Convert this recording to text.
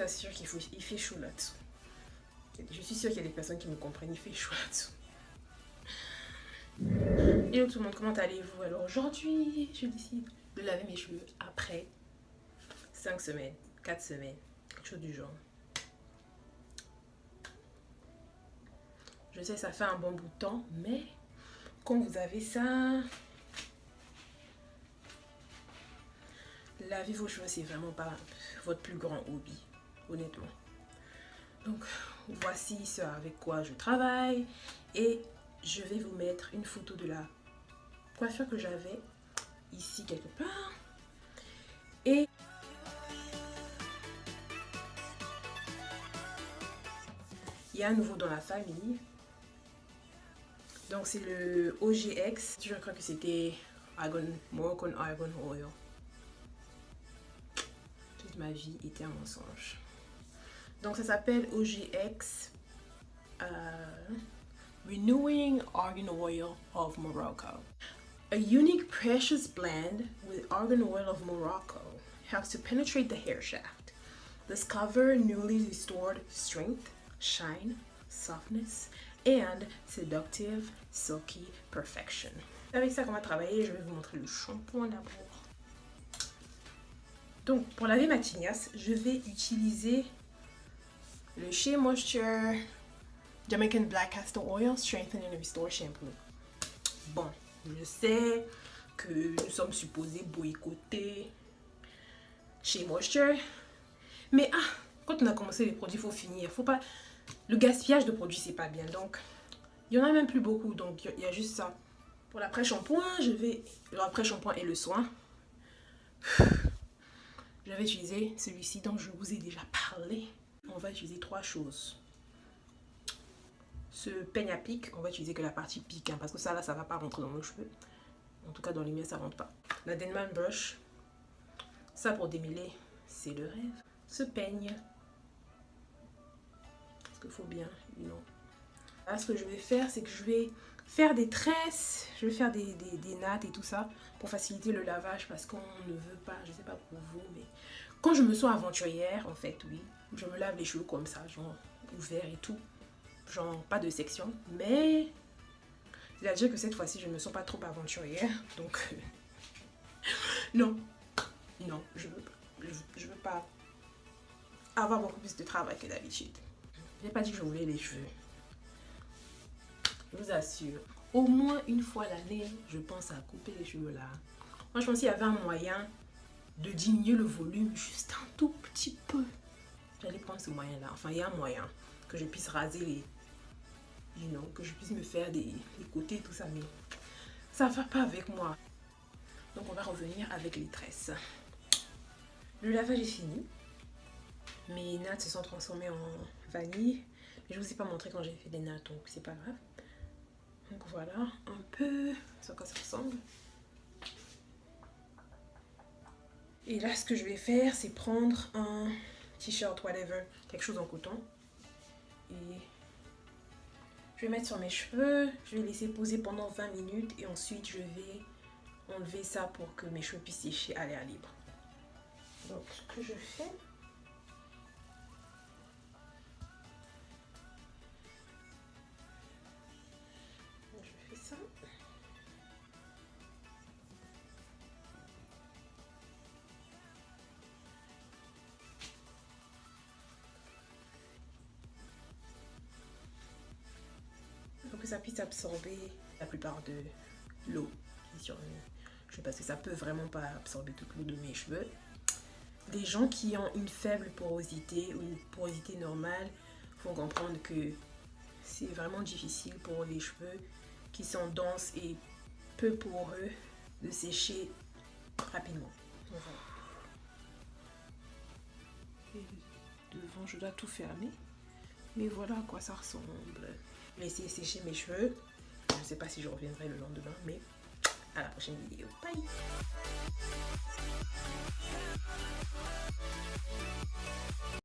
assure il fait chaud là-dessous. Je suis sûre qu'il y a des personnes qui me comprennent, il fait chaud là-dessous. Hello tout le monde, comment allez-vous? Alors aujourd'hui, je décide de laver mes cheveux après 5 semaines, 4 semaines, quelque chose du genre. Je sais, ça fait un bon bout de temps, mais quand vous avez ça, laver vos cheveux, c'est vraiment pas votre plus grand hobby, honnêtement. Donc, voici ce avec quoi je travaille et je vais vous mettre une photo de la coiffure que j'avais ici quelque part. Et il y a un nouveau dans la famille. Donc, c'est le OGX. Je crois que c'était Moroccan Argan Oil. Toute ma vie était un mensonge. Donc, ça s'appelle OGX Renewing Argan Oil of Morocco. A unique precious blend with argan oil of Morocco helps to penetrate the hair shaft. Discover newly restored strength, shine, softness, and seductive silky perfection. Avec ça qu'on va travailler, je vais vous montrer le shampoing d'abord. Donc, pour laver ma tignasse, je vais utiliser le Shea Moisture Jamaican Black Castor Oil Strengthen and Restore Shampoo. Bon, je sais que nous sommes supposés boycotter Shea Moisture, mais quand on a commencé les produits, il faut finir. Faut pas... Le gaspillage de produits, c'est pas bien. Donc, il y en a même plus beaucoup. Donc, il y a juste ça. Pour l'après-shampoing, l'après-shampoing et le soin, je vais utiliser celui-ci dont je vous ai déjà parlé. On va utiliser 3 choses. Ce peigne à pic, on va utiliser que la partie pique, parce que ça là, ça va pas rentrer dans nos cheveux. En tout cas, dans les miens, ça rentre pas. La Denman Brush, ça pour démêler, c'est le rêve. Ce peigne, parce qu'il faut bien, non. Là, ce que je vais faire, c'est que je vais faire des tresses, je vais faire des nattes et tout ça pour faciliter le lavage, parce qu'on ne veut pas, je sais pas pour vous, mais quand je me sens aventurière, en fait, oui, je me lave les cheveux comme ça, genre ouvert et tout. Genre pas de section, mais c'est-à-dire que cette fois-ci je me sens pas trop aventurière, donc non, je veux pas avoir beaucoup plus de travail que d'habitude. J'ai pas dit que je voulais les cheveux, je vous assure, au moins une fois l'année je pense à couper les cheveux là. Franchement, s'il y avait un moyen de diminuer le volume juste un tout petit peu, j'allais prendre ce moyen là. Enfin, il y a un moyen que je puisse raser les que je puisse me faire les côtés et tout ça, mais ça va pas avec moi. Donc on va revenir avec les tresses. Le lavage est fini. Mes nattes se sont transformées en vanille, mais je vous ai pas montré quand j'ai fait des nattes, donc c'est pas grave. Donc voilà un peu à quoi ça ressemble. Et là, ce que je vais faire, c'est prendre un t-shirt, whatever, quelque chose en coton, et je vais mettre sur mes cheveux, je vais laisser poser pendant 20 minutes et ensuite je vais enlever ça pour que mes cheveux puissent sécher à l'air libre. Donc ce que je fais, je fais ça. Pour que ça puisse absorber la plupart de l'eau qui est sur mes cheveux, parce que ça peut vraiment pas absorber toute l'eau de mes cheveux. Des gens qui ont une faible porosité ou une porosité normale faut comprendre que c'est vraiment difficile pour les cheveux qui sont denses et peu poreux de sécher rapidement. Voilà. Et devant, je dois tout fermer. Mais voilà à quoi ça ressemble. Je vais essayer de sécher mes cheveux. Je ne sais pas si je reviendrai le lendemain, mais à la prochaine vidéo. Bye!